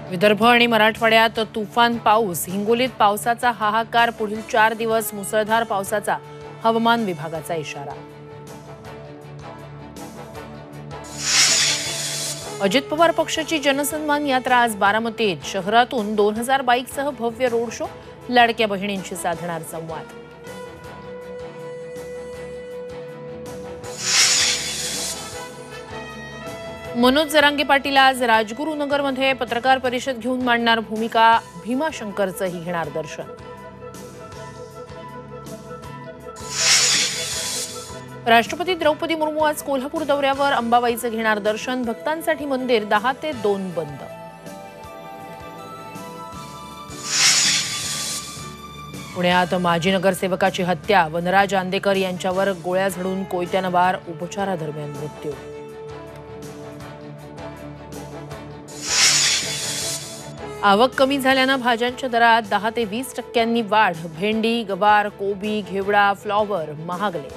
विदर्भ आणि मराठवाड्यात तुफान पाऊस, हिंगोलीत पावसाचा हाहाकार, पुढील 4 दिवस मुसळधार पावसाचा हवामान विभागाचा इशारा। अजित पवार पक्षाची जनसन्मान यात्रा आज बारामतीत, शहरातून 2000 बाईकसह भव्य रोड शो, लाडक्या बहिणींशी साधणार संवाद। मनोज जरांगे पाटील आज राजगुरुनगरमध्ये पत्रकार परिषद घेऊन मांडणार भूमिका, भीमाशंकरचंही घेणार दर्शन। राष्ट्रपती द्रौपदी मुर्मू आज कोल्हापूर दौऱ्यावर, अंबाबाईचं घेणार दर्शन, भक्तांसाठी मंदिर 10 ते 2 बंद। पुण्यात माजी नगरसेवकाची हत्या, वनराज आंदेकर यांच्यावर गोळ्या झाडून कोयत्यानं वार, उपचारादरम्यान मृत्यू। आवक कमी झाल्यानं भाज्यांच्या दरात 10 ते 20% वाढ, भेंडी, गवार, कोबी, घेवडा, फ्लॉवर महागले।